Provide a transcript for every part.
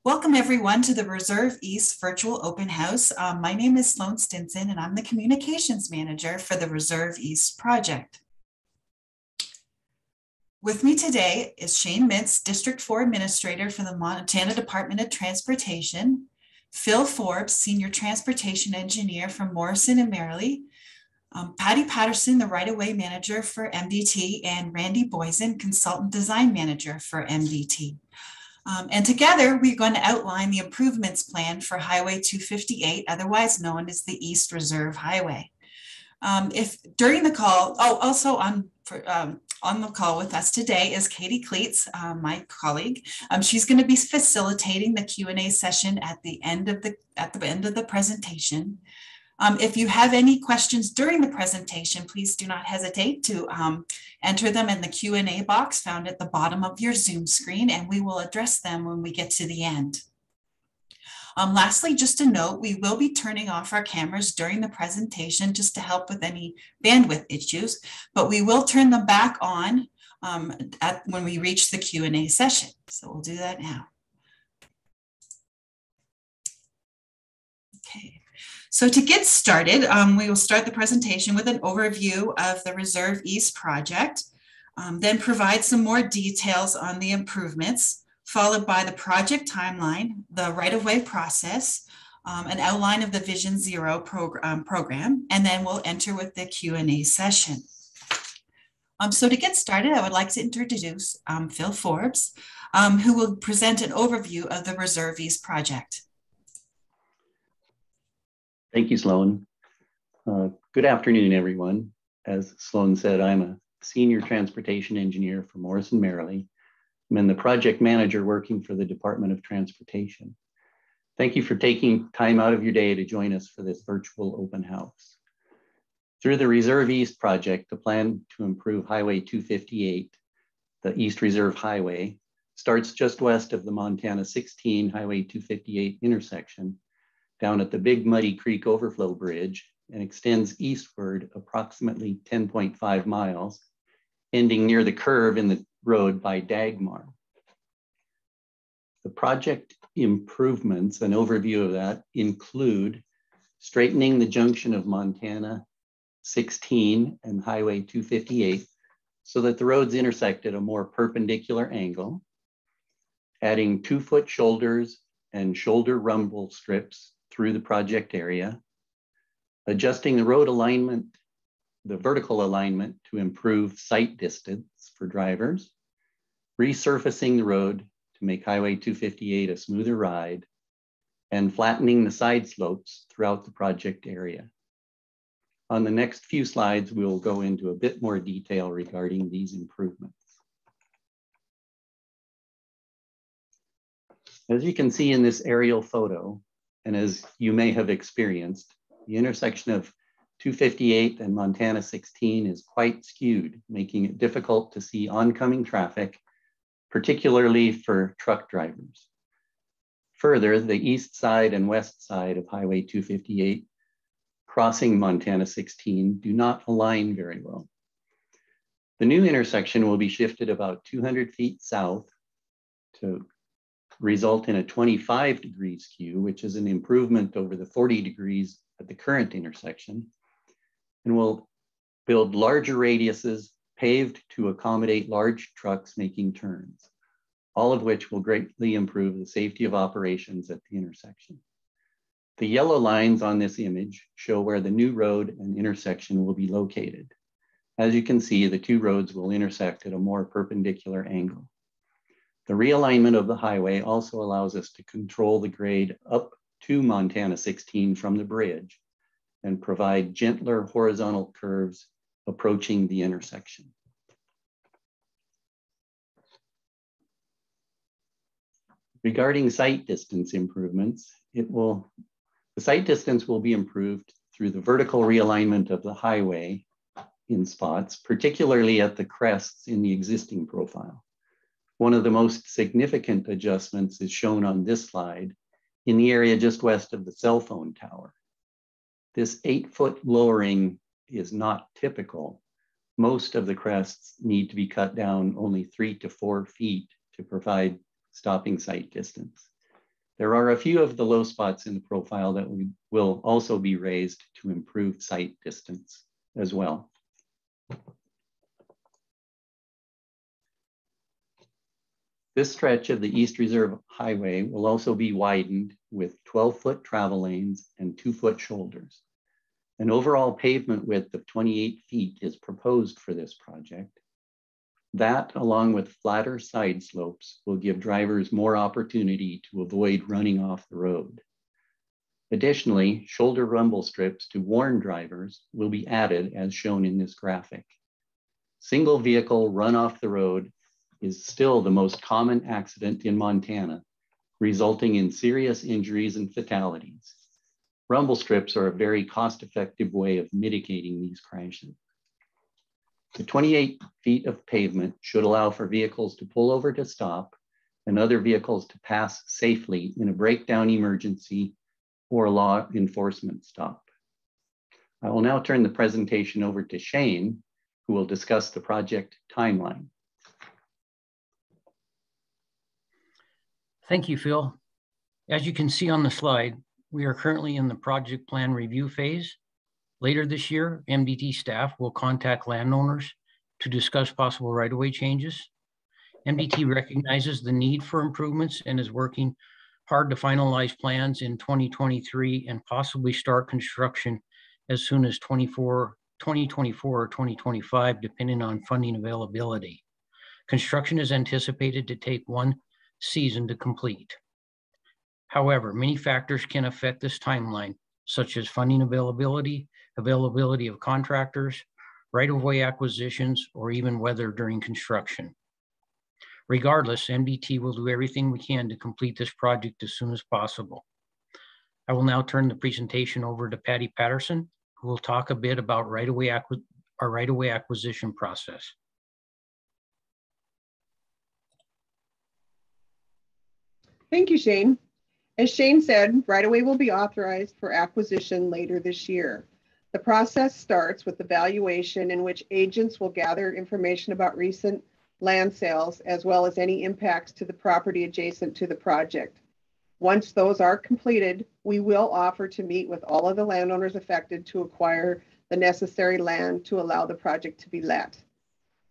Welcome everyone to the Reserve East Virtual Open House. My name is Sloan Stinson and I'm the Communications Manager for the Reserve East project. With me today is Shane Mintz, District 4 Administrator for the Montana Department of Transportation, Phil Forbes, Senior Transportation Engineer from Morrison and Merrily, Patty Patterson, the Right-of-Way Manager for MDT, and Randy Boysen, Consultant Design Manager for MDT. And together, we're going to outline the improvements plan for Highway 258, otherwise known as the East Reserve Highway. If during the call, also on the call with us today is Katie Cleets, my colleague. She's going to be facilitating the Q&A session at the end of the presentation. If you have any questions during the presentation, please do not hesitate to enter them in the Q&A box found at the bottom of your Zoom screen, and we will address them when we get to the end. Lastly, just a note, we will be turning off our cameras during the presentation just to help with any bandwidth issues, but we will turn them back on when we reach the Q&A session. So we'll do that now. Okay. So to get started, we will start the presentation with an overview of the Reserve East project, then provide some more details on the improvements, followed by the project timeline, the right-of-way process, an outline of the Vision Zero program, and then we'll enter with the Q&A session. So to get started, I would like to introduce Phil Forbes, who will present an overview of the Reserve East project. Thank you, Sloan. Good afternoon, everyone. As Sloan said, I'm a Senior Transportation Engineer for Morrison Merrily. I'm the project manager working for the Department of Transportation. Thank you for taking time out of your day to join us for this virtual open house. Through the Reserve East project, the plan to improve Highway 258, the East Reserve Highway, starts just west of the Montana 16 Highway 258 intersection, down at the Big Muddy Creek Overflow Bridge, and extends eastward approximately 10.5 miles, ending near the curve in the road by Dagmar. The project improvements, an overview of that, include straightening the junction of Montana 16 and Highway 258 so that the roads intersect at a more perpendicular angle, adding 2-foot shoulders and shoulder rumble strips through the project area, adjusting the road alignment, the vertical alignment to improve sight distance for drivers, resurfacing the road to make Highway 258 a smoother ride, and flattening the side slopes throughout the project area. On the next few slides, we'll go into a bit more detail regarding these improvements. As you can see in this aerial photo, and as you may have experienced, the intersection of 258 and Montana 16 is quite skewed, making it difficult to see oncoming traffic, particularly for truck drivers. Further, the east side and west side of Highway 258 crossing Montana 16 do not align very well. The new intersection will be shifted about 200 feet south to result in a 25-degree skew, which is an improvement over the 40 degrees at the current intersection, and will build larger radiuses paved to accommodate large trucks making turns, all of which will greatly improve the safety of operations at the intersection. The yellow lines on this image show where the new road and intersection will be located. As you can see, the two roads will intersect at a more perpendicular angle. The realignment of the highway also allows us to control the grade up to Montana 16 from the bridge and provide gentler horizontal curves approaching the intersection. Regarding sight distance improvements, the sight distance will be improved through the vertical realignment of the highway in spots, particularly at the crests in the existing profile. One of the most significant adjustments is shown on this slide in the area just west of the cell phone tower. This 8-foot lowering is not typical. Most of the crests need to be cut down only 3 to 4 feet to provide stopping sight distance. There are a few of the low spots in the profile that will also be raised to improve sight distance as well. This stretch of the East Reserve Highway will also be widened with 12-foot travel lanes and 2-foot shoulders. An overall pavement width of 28 feet is proposed for this project. That, along with flatter side slopes, will give drivers more opportunity to avoid running off the road. Additionally, shoulder rumble strips to warn drivers will be added as shown in this graphic. Single vehicle run off the road is still the most common accident in Montana, resulting in serious injuries and fatalities. Rumble strips are a very cost-effective way of mitigating these crashes. The 28 feet of pavement should allow for vehicles to pull over to stop and other vehicles to pass safely in a breakdown emergency or law enforcement stop. I will now turn the presentation over to Shane, who will discuss the project timeline. Thank you, Phil. As you can see on the slide, we are currently in the project plan review phase. Later this year, MDT staff will contact landowners to discuss possible right-of-way changes. MDT recognizes the need for improvements and is working hard to finalize plans in 2023 and possibly start construction as soon as 2024 or 2025, depending on funding availability. Construction is anticipated to take 1 season to complete. However, many factors can affect this timeline, such as funding availability of contractors, right-of-way acquisitions, or even weather during construction. Regardless, MDT will do everything we can to complete this project as soon as possible. I will now turn the presentation over to Patty Patterson, who will talk a bit about our right-of-way acquisition process. Thank you, Shane. As Shane said, right-of-way will be authorized for acquisition later this year. The process starts with the valuation in which agents will gather information about recent land sales, as well as any impacts to the property adjacent to the project. Once those are completed, we will offer to meet with all of the landowners affected to acquire the necessary land to allow the project to be let.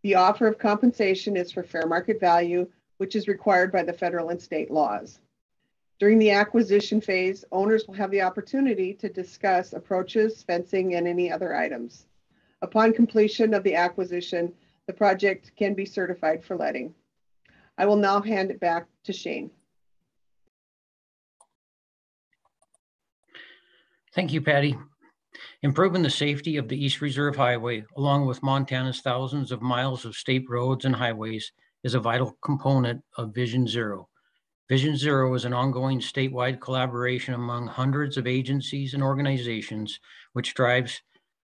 The offer of compensation is for fair market value, which is required by the federal and state laws. During the acquisition phase, owners will have the opportunity to discuss approaches, fencing, and any other items. Upon completion of the acquisition, the project can be certified for letting. I will now hand it back to Shane. Thank you, Patty. Improving the safety of the East Reserve Highway, along with Montana's thousands of miles of state roads and highways, is a vital component of Vision Zero. Vision Zero is an ongoing statewide collaboration among hundreds of agencies and organizations, which strives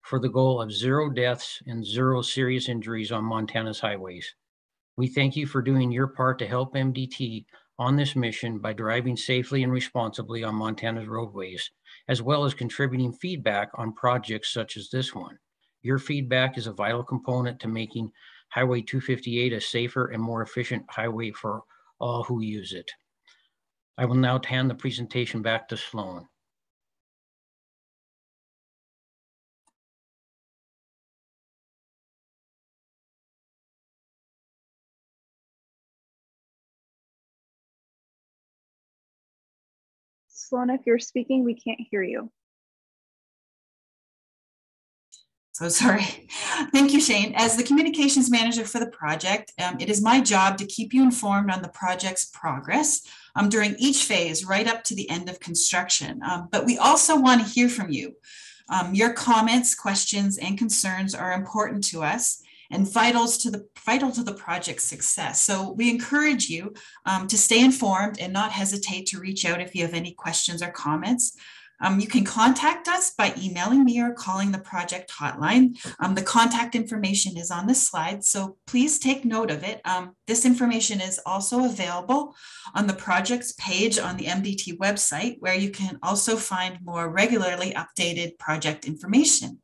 for the goal of 0 deaths and 0 serious injuries on Montana's highways. We thank you for doing your part to help MDT on this mission by driving safely and responsibly on Montana's roadways, as well as contributing feedback on projects such as this one. Your feedback is a vital component to making Highway 258 a safer and more efficient highway for all who use it. I will now hand the presentation back to Sloan. Sloan, if you're speaking, we can't hear you. So sorry. Thank you, Shane. As the communications manager for the project, it is my job to keep you informed on the project's progress during each phase right up to the end of construction. But we also want to hear from you. Your comments, questions, and concerns are important to us and vital to the project's success. So we encourage you to stay informed and not hesitate to reach out if you have any questions or comments. You can contact us by emailing me or calling the project hotline. The contact information is on the slide, so please take note of it. This information is also available on the project's page on the MDT website, where you can also find more regularly updated project information.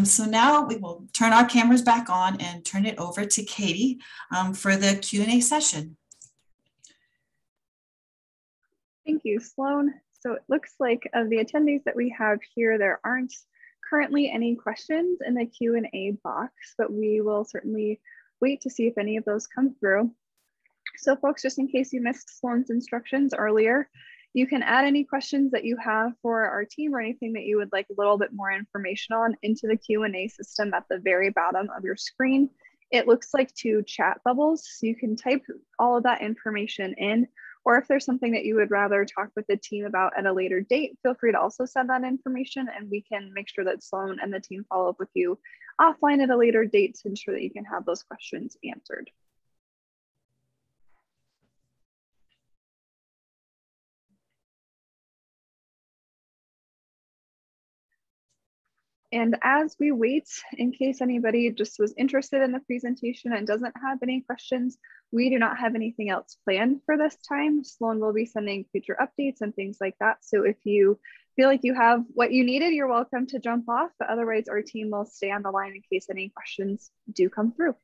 So now we will turn our cameras back on and turn it over to Katie for the Q&A session. Thank you, Sloan. So it looks like of the attendees that we have here, there aren't currently any questions in the Q&A box, but we will certainly wait to see if any of those come through. So folks, just in case you missed Sloan's instructions earlier, you can add any questions that you have for our team or anything that you would like a little bit more information on into the Q&A system at the very bottom of your screen. It looks like two chat bubbles, so you can type all of that information in, or if there's something that you would rather talk with the team about at a later date, feel free to also send that information and we can make sure that Sloan and the team follow up with you offline at a later date to ensure that you can have those questions answered. And as we wait, in case anybody just was interested in the presentation and doesn't have any questions, we do not have anything else planned for this time. Sloan will be sending future updates and things like that. So if you feel like you have what you needed, you're welcome to jump off, but otherwise our team will stay on the line in case any questions do come through.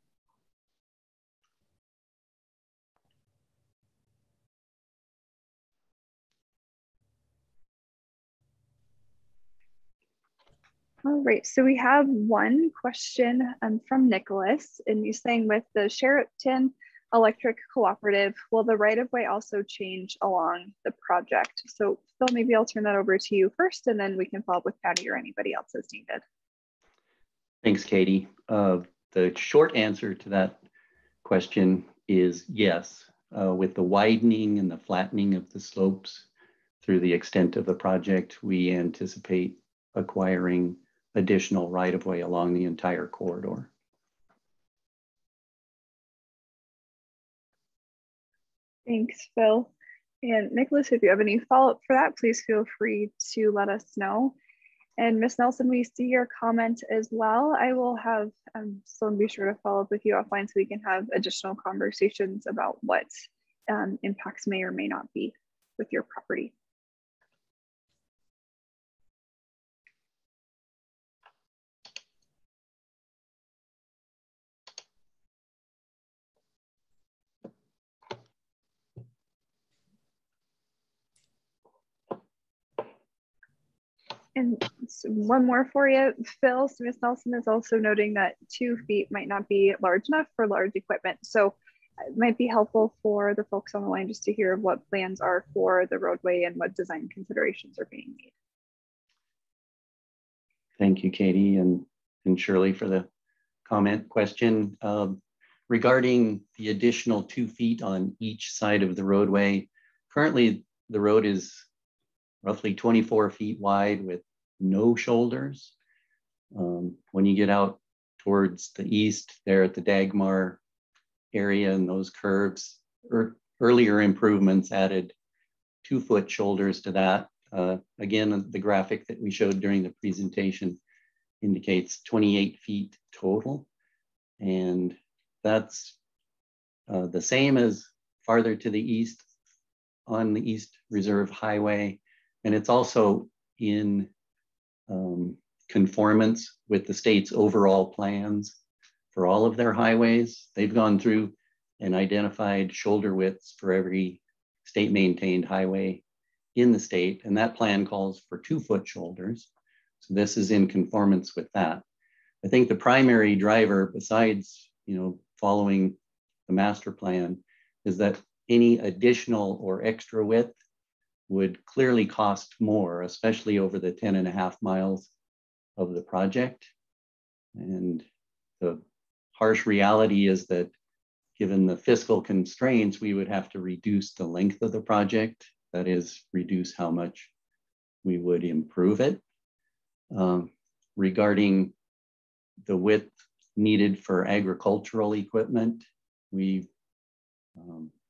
All right, so we have one question from Nicholas, and he's saying with the Sheraton Electric Cooperative, will the right-of-way also change along the project? So Phil, maybe I'll turn that over to you first, and then we can follow up with Patty or anybody else as needed. Thanks, Katie. The short answer to that question is yes. With the widening and the flattening of the slopes through the extent of the project, we anticipate acquiring additional right-of-way along the entire corridor. Thanks, Phil. And Nicholas, if you have any follow-up for that, please feel free to let us know. And Ms. Nelson, we see your comment as well. I will have Sloan be sure to follow up with you offline so we can have additional conversations about what impacts may or may not be with your property. And one more for you, Phil. So Ms. Nelson is also noting that 2 feet might not be large enough for large equipment. So it might be helpful for the folks on the line just to hear what plans are for the roadway and what design considerations are being made. Thank you, Katie and Shirley for the comment question. Regarding the additional 2 feet on each side of the roadway, currently the road is roughly 24 feet wide with no shoulders. When you get out towards the east there at the Dagmar area and those curves, earlier improvements added 2-foot shoulders to that. Again, the graphic that we showed during the presentation indicates 28 feet total. And that's the same as farther to the east on the East Reserve Highway. And it's also in conformance with the state's overall plans for all of their highways. They've gone through and identified shoulder widths for every state maintained highway in the state. And that plan calls for 2-foot shoulders. So this is in conformance with that. I think the primary driver, besides, following the master plan, is that any additional or extra width would clearly cost more, especially over the 10.5 miles of the project. And the harsh reality is that given the fiscal constraints, we would have to reduce the length of the project. That is, reduce how much we would improve it. Regarding the width needed for agricultural equipment, we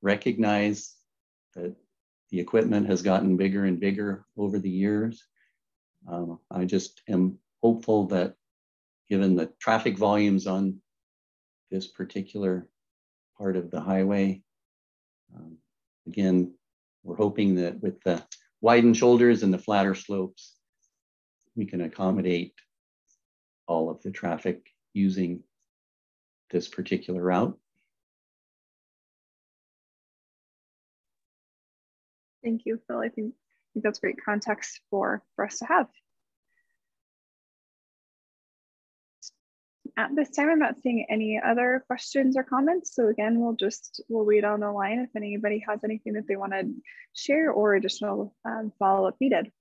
recognize that the equipment has gotten bigger and bigger over the years. I just am hopeful that given the traffic volumes on this particular part of the highway, again, we're hoping that with the widened shoulders and the flatter slopes, we can accommodate all of the traffic using this particular route. Thank you, Phil. I think that's great context for us to have. At this time, I'm not seeing any other questions or comments. So again, we'll wait on the line if anybody has anything that they want to share or additional follow-up needed.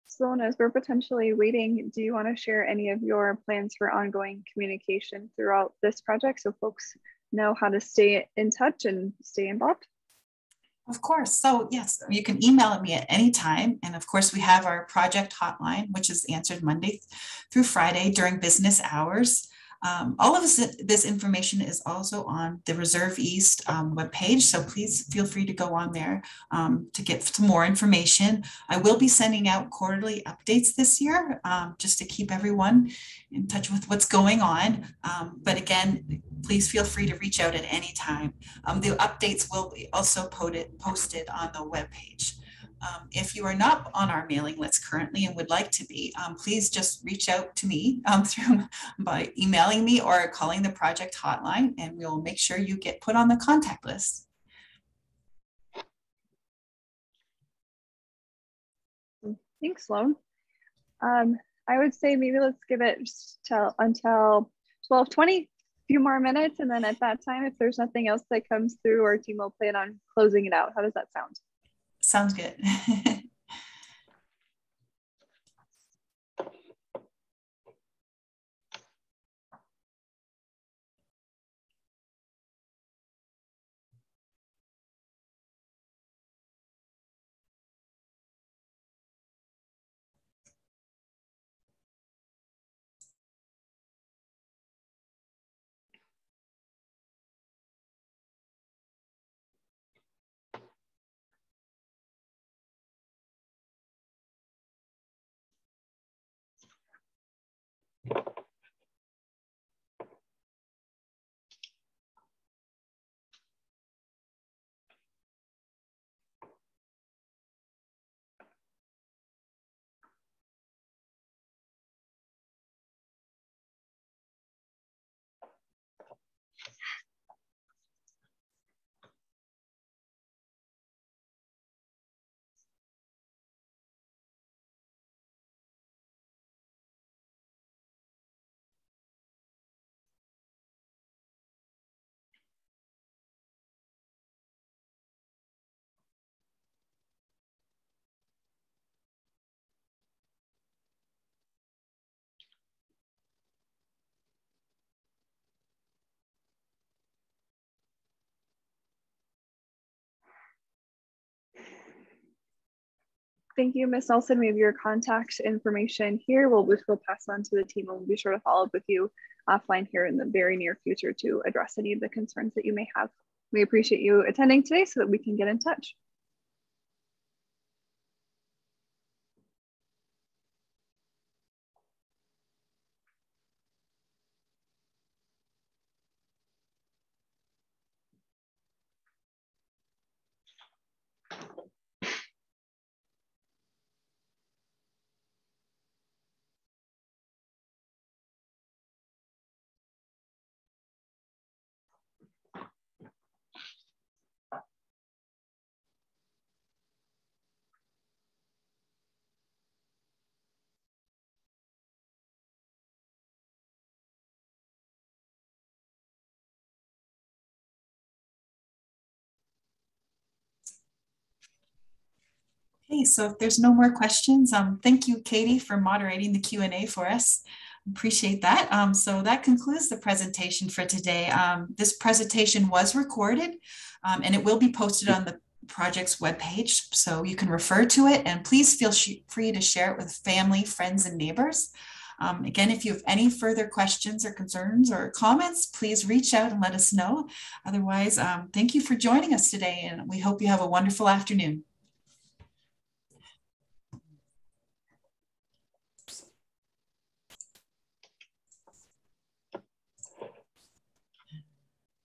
Sloan, as we're potentially waiting, do you want to share any of your plans for ongoing communication throughout this project so folks know how to stay in touch and stay involved? Of course. So yes, you can email me at any time. And of course, we have our project hotline, which is answered Monday through Friday during business hours. All of this information is also on the Reserve East webpage, so please feel free to go on there to get some more information. I will be sending out quarterly updates this year just to keep everyone in touch with what's going on. But again, please feel free to reach out at any time. The updates will be also posted on the webpage. If you are not on our mailing list currently and would like to be, please just reach out to me by emailing me or calling the project hotline, and we'll make sure you get put on the contact list. Thanks, Sloan. I would say maybe let's give it until 12:20, a few more minutes, and then at that time, if there's nothing else that comes through, our team will plan on closing it out. How does that sound? Sounds good. Thank you, Ms. Nelson. We have your contact information here. We'll pass on to the team, and we'll be sure to follow up with you offline here in the very near future to address any of the concerns that you may have. We appreciate you attending today so that we can get in touch. Okay, so if there's no more questions, thank you, Katie, for moderating the Q&A for us. Appreciate that. So that concludes the presentation for today. This presentation was recorded and it will be posted on the project's webpage, so you can refer to it, and please feel free to share it with family, friends, and neighbors. Again, if you have any further questions or concerns or comments, please reach out and let us know. Otherwise, thank you for joining us today, and we hope you have a wonderful afternoon.